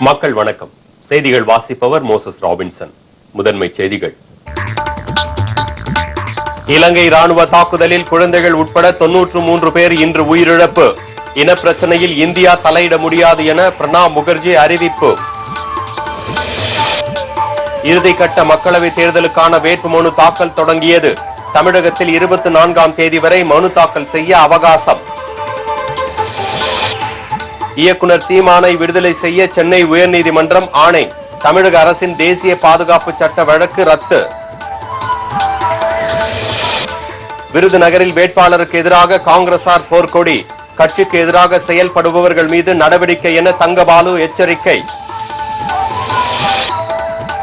மக்கள் வணக்கம். செய்திகள் வாசிப்பவர் மோசஸ் ராபின்சன். முதன்மை செய்திகள். இலங்கை ராணுவ தாக்குதலில் குழந்தைகள் உட்பட 93 பேர் இன்று உயிரிழப்பு. இனப்பிரச்சனையில் இந்தியா தலையிட முடியாது என பிரணாப் முகர்ஜி அறிவிப்பு. இறுதிக்கட்ட மக்களவைத் தேர்தலுக்கான வேட்புமனு தாக்கல் தொடங்கியது. தமிழகத்தில் 24ஆம் தேதி வரை மனு தாக்கல் செய்ய அவகாசம். இயக்குனர் சீமானை விடுதலை செய்ய சென்னை உயர்நீதிமன்றம் ஆணை. தமிழக அரசின் தேசிய பாதுகாப்பு சட்ட வழக்கு ரத்து. விருதுநகரில் வேட்பாளருக்கு எதிராக காங்கிரசார் போர்க்கொடி. கட்சிக்கு எதிராக செயல்படுபவர்கள் மீது நடவடிக்கை என தங்கபாலு எச்சரிக்கை.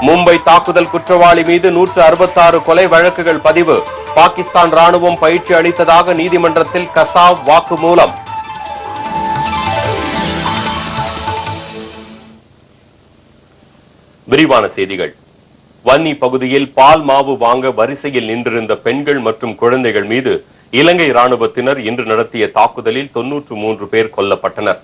மும்பை தாக்குதல் குற்றவாளி மீது 166 கொலை வழக்குகள் பதிவு. பாகிஸ்தான் ராணுவம் பயிற்சி அளித்ததாக நீதிமன்றத்தில் கசாப் வாக்குமூலம். விரிவான செய்திகள். வன்னி பகுதியில் பால் மாவு வாங்க வரிசையில் நின்றிருந்த பெண்கள் மற்றும் குழந்தைகள் மீது இலங்கை ராணுவத்தினர் இன்று நடத்திய தாக்குதலில் 93 பேர் கொல்லப்பட்டனர்.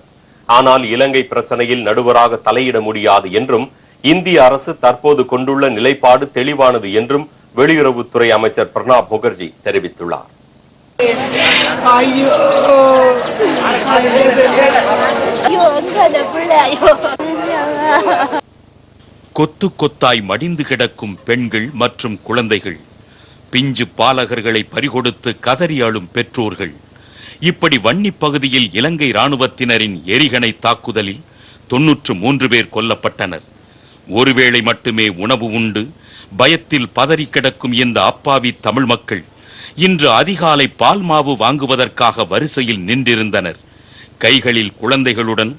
ஆனால் இலங்கை பிரச்சனையில் நடுவராக தலையிட முடியாது என்றும் இந்திய அரசு தற்போது கொண்டுள்ள நிலைப்பாடு தெளிவானது என்றும் வெளியுறவுத்துறை அமைச்சர் பிரணாப் முகர்ஜி தெரிவித்துள்ளார். கொத்து கொத்தாய் மடிந்து கிடக்கும் பெண்கள் மற்றும் குழந்தைகள், பிஞ்சு பாலகர்களை பறிகொடுத்து கதறி அழும் பெற்றோர்கள், இப்படி வன்னி பகுதியில் இலங்கை ராணுவத்தினரின் எரிகணை தாக்குதலில் 93 பேர் கொல்லப்பட்டனர். ஒருவேளை மட்டுமே உணவு உண்டு பயத்தில் பதறி கிடக்கும் இந்த அப்பாவி தமிழ் மக்கள் இன்று அதிகாலை பால் மாவு வாங்குவதற்காக வரிசையில் நின்றிருந்தனர். கைகளில் குழந்தைகளுடன்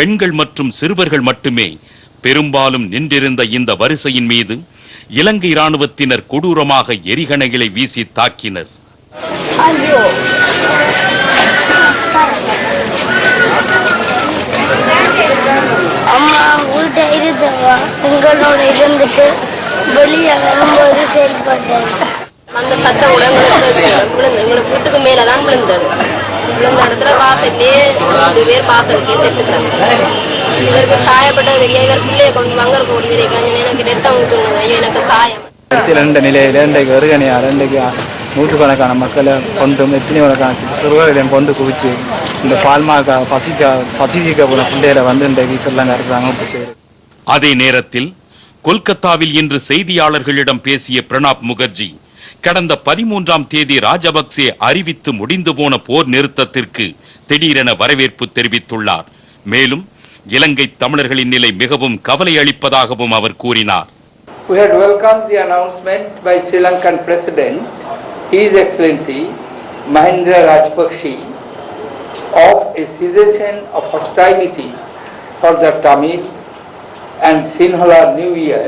பெண்கள் மற்றும் சிறுவர்கள் மட்டுமே பெரும்பாலும் நின்றிருந்த இந்த வரிசையின் மீது இலங்கை ராணுவத்தினர் கொடூரமாக எரிகணைகளை வீசி தாக்கினர். அம்மா உள்ட இருந்தவா எங்களோட இருந்துட்டு வெளியே வரும்போது செயல்பட்டேன். அந்த சத்தம் எங்களுக்கு வீட்டுக்கு மேலதான் விழுந்தது. விழுந்த இடத்துல வாசல்லே 2 பேர் வாசலுக்கே செத்துக்கிறாங்க. இவருக்கு காயப்பட்டது தெரியா. இவர் பிள்ளைய கொண்டு வங்கர் போடி வரைக்காங்க. எனக்கு ரத்தம் ஊத்துனது. ஐயோ எனக்கு காயம். ரெண்டு நிலையில இன்றைக்கு வருகணையால் இன்றைக்கு நூற்றுக்கணக்கான மக்களை கொண்டும் எத்தனையோக்கான சிறுவர்களையும் கொண்டு குவிச்சு இந்த பால்மாக பசிக்க போன பிள்ளைகளை வந்து இன்றைக்கு சொல்லாங்க அரசாங்கம். அதே நேரத்தில் கொல்கத்தாவில் இன்று செய்தியாளர்களிடம் பேசிய பிரணாப் முகர்ஜி கடந்த 13ஆம் தேதி ராஜபக்சே அறிவித்து முடிந்து போன போர் நிறுத்தத்திற்கு திடீரென வரவேற்பு தெரிவித்துள்ளார். மேலும் இலங்கை தமிழர்களின் நிலை மிகவும் கவலை அளிப்பதாகவும் அவர் கூறினார். We had welcomed the announcement by Sri Lankan President, His Excellency Mahinda Rajapaksa, of a cessation of hostilities for the Tamil and Sinhala New Year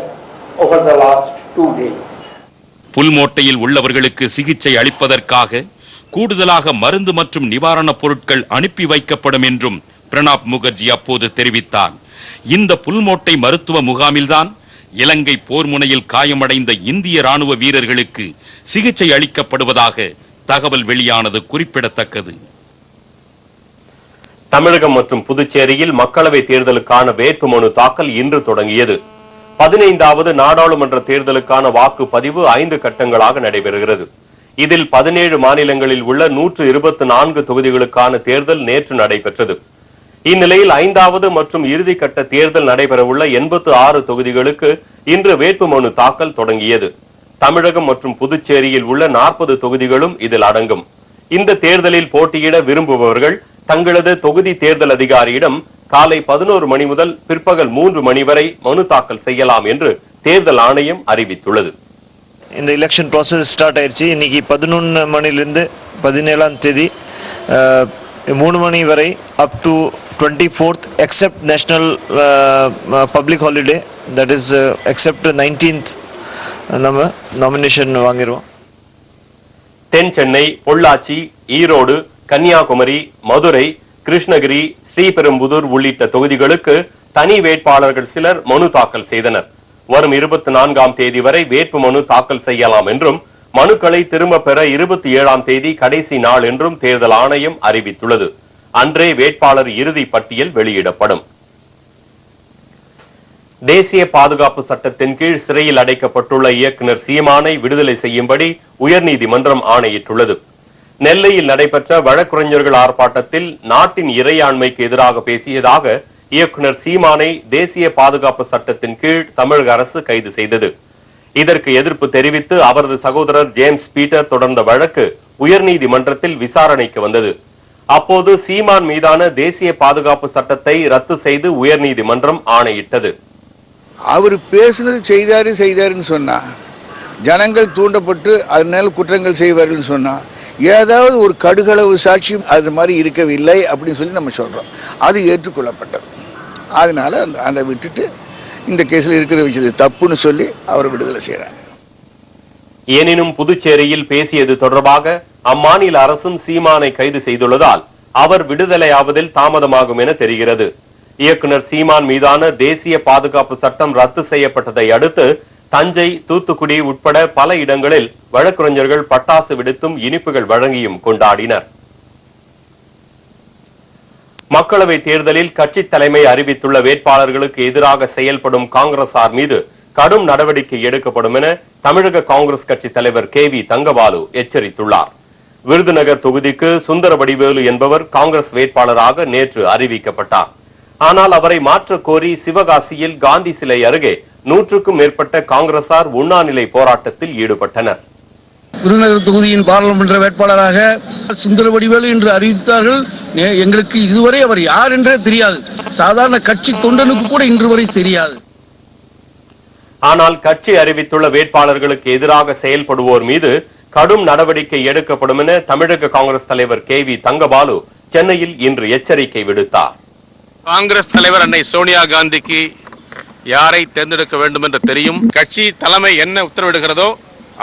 over the last 2 days. புல்மோட்டையில் உள்ளவர்களுக்கு சிகிச்சை அளிப்பதற்காக கூடுதலாக மருந்து மற்றும் நிவாரணப் பொருட்கள் அனுப்பி வைக்கப்படும் என்றும் பிரணாப் முகர்ஜி அப்போது தெரிவித்தார். இந்த புல்மோட்டை மருத்துவ முகாமில்தான் இலங்கை போர் முனையில் காயமடைந்த இந்திய ராணுவ வீரர்களுக்கு சிகிச்சை அளிக்கப்படுவதாக தகவல் வெளியானது குறிப்பிடத்தக்கது. தமிழகம் மற்றும் புதுச்சேரியில் மக்களவை தேர்தலுக்கான வேட்புமனு தாக்கல் இன்று தொடங்கியது. 15வது நாடாளுமன்ற தேர்தலுக்கான வாக்குப்பதிவு 5 கட்டங்களாக நடைபெறுகிறது. இதில் 17 மாநிலங்களில் உள்ள 124 தொகுதிகளுக்கான தேர்தல் நேற்று நடைபெற்றது. இந்நிலையில் 5வது மற்றும் இறுதிக்கட்ட தேர்தல் நடைபெறவுள்ள 86 தொகுதிகளுக்கு இன்று வேட்புமனு தாக்கல் தொடங்கியது. தமிழகம் மற்றும் புதுச்சேரியில் உள்ள 40 தொகுதிகளும் இதில் அடங்கும். இந்த தேர்தலில் போட்டியிட விரும்புபவர்கள் தங்களது தொகுதி தேர்தல் அதிகாரியிடம் காலை 11 மணி முதல் பிற்பகல் 3 மணி வரை மனு தாக்கல் செய்யலாம் என்று தேர்தல் ஆணையம் அறிவித்துள்ளது. இந்த எலெக்ஷன் ப்ராசஸ் ஸ்டார்ட் ஆயிடுச்சு. இன்னைக்கு 11 மணிலிருந்து 17ஆம் தேதி 3 மணி வரை up to 24th accept national public holiday, that is accept 19th நம்ம நாமினேஷன் வாங்கிடுவோம். தென் சென்னை, பொள்ளாச்சி, ஈரோடு, கன்னியாகுமரி, மதுரை, கிருஷ்ணகிரி, ஸ்ரீபெரும்புதூர் உள்ளிட்ட தொகுதிகளுக்கு தனி வேட்பாளர்கள் சிலர் மனு தாக்கல் செய்தனர். வரும் 24ஆம் தேதி வரை வேட்புமனு தாக்கல் செய்யலாம் என்றும் மனுக்களை திரும்ப பெற 27ஆம் தேதி கடைசி நாள் என்றும் தேர்தல் ஆணையம் அறிவித்துள்ளது. அன்றே வேட்பாளர் இறுதி பட்டியல் வெளியிடப்படும். தேசிய பாதுகாப்பு சட்டத்தின் கீழ் சிறையில் அடைக்கப்பட்டுள்ள இயக்குனர் சீமானை விடுதலை செய்யும்படி உயர்நீதிமன்றம் ஆணையிட்டுள்ளது. நெல்லையில் நடைபெற்ற வழக்குரைஞர்கள் ஆர்ப்பாட்டத்தில் நாட்டின் இறையாண்மைக்கு எதிராக பேசியதாக இயக்குனர் சீமானை தேசிய பாதுகாப்பு சட்டத்தின் கீழ் தமிழக அரசு கைது செய்தது. இதற்கு எதிர்ப்பு தெரிவித்து அவரது சகோதரர் ஜேம்ஸ் பீட்டர் தொடர்ந்த வழக்கு உயர்நீதிமன்றத்தில் விசாரணைக்கு வந்தது. அப்போது சீமான் மீதான தேசிய பாதுகாப்பு சட்டத்தை ரத்து செய்து உயர்நீதிமன்றம் ஆணையிட்டது. அவர் பேசுனது செய்தாருன்னு சொன்னா, ஜனங்கள் தூண்டப்பட்டு அதனால குற்றங்கள் செய்வார்கள் சொன்னா, ஏதாவது ஒரு கடுகளவு சாட்சியம் அது மாதிரி இருக்கவில்லை அப்படின்னு சொல்லி நம்ம சொல்றோம். அது ஏற்றுக்கொள்ளப்பட்டது. அதனால அதை விட்டுட்டு இந்த கேஸில் இருக்கிற வச்சது தப்புன்னு சொல்லி அவரை விடுதலை செய்யறாங்க. எனினும் புதுச்சேரியில் பேசியது தொடர்பாக அம்மாநில அரசும் சீமானை கைது செய்துள்ளதால் அவர் விடுதலையாவதில் தாமதமாகும் என தெரிகிறது. இயக்குனர் சீமான் மீதான தேசிய பாதுகாப்பு சட்டம் ரத்து செய்யப்பட்டதை அடுத்து தஞ்சை, தூத்துக்குடி உட்பட பல இடங்களில் வழக்குரைஞர்கள் பட்டாசு வெடித்தும் இனிப்புகள் வழங்கியும் கொண்டாடினர். மக்களவை தேர்தலில் கட்சி தலைமை அறிவித்துள்ள வேட்பாளர்களுக்கு எதிராக செயல்படும் காங்கிரசார் மீது கடும் நடவடிக்கை எடுக்கப்படும் என தமிழக காங்கிரஸ் கட்சி தலைவர் KV தங்கபாலு எச்சரித்துள்ளார். விருதுநகர் தொகுதிக்கு சுந்தர வடிவேலு என்பவர் காங்கிரஸ் வேட்பாளராக நேற்று அறிவிக்கப்பட்டார். ஆனால் அவரை மாற்ற கோரி சிவகாசியில் காந்தி சிலை அருகே 100க்கும் மேற்பட்ட காங்கிரசார் உண்ணாநிலை போராட்டத்தில் ஈடுபட்டனர். விருதுநகர் தொகுதியின் பாராளுமன்ற வேட்பாளராக சுந்தர வடிவேலு என்று அறிவித்தார்கள். எங்களுக்கு இதுவரை அவர் யார் என்றே தெரியாது. சாதாரண கட்சி தொண்டனுக்கு கூட இன்று வரை தெரியாது. ஆனால் கட்சி அறிவித்துள்ள வேட்பாளர்களுக்கு எதிராக செயல்படுவோர் மீது கடும் நடவடிக்கை எடுக்கப்படும் என தமிழக காங்கிரஸ் தலைவர் KV தங்கபாலு சென்னையில் இன்று எச்சரிக்கை விடுத்தார். காங்கிரஸ் தலைவர் அன்னை சோனியா காந்திக்கு யாரை தேர்ந்தெடுக்க வேண்டும் என்று தெரியும். கட்சி தலைமை என்ன உத்தரவிடுகிறதோ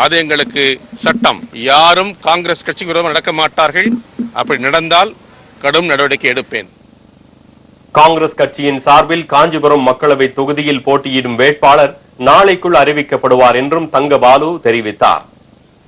அது எங்களுக்கு சட்டம். யாரும் காங்கிரஸ் கட்சிக்கு விரோதமாக நடக்க மாட்டார்கள். அப்படி நடந்தால் கடும் நடவடிக்கை எடுப்பேன். காங்கிரஸ் கட்சியின் சார்பில் காஞ்சிபுரம் மக்களவை தொகுதியில் போட்டியிடும் வேட்பாளர் நாளைக்குள் அறிவிக்கப்படுவார் என்றும் தங்கபாலு தெரிவித்தார்.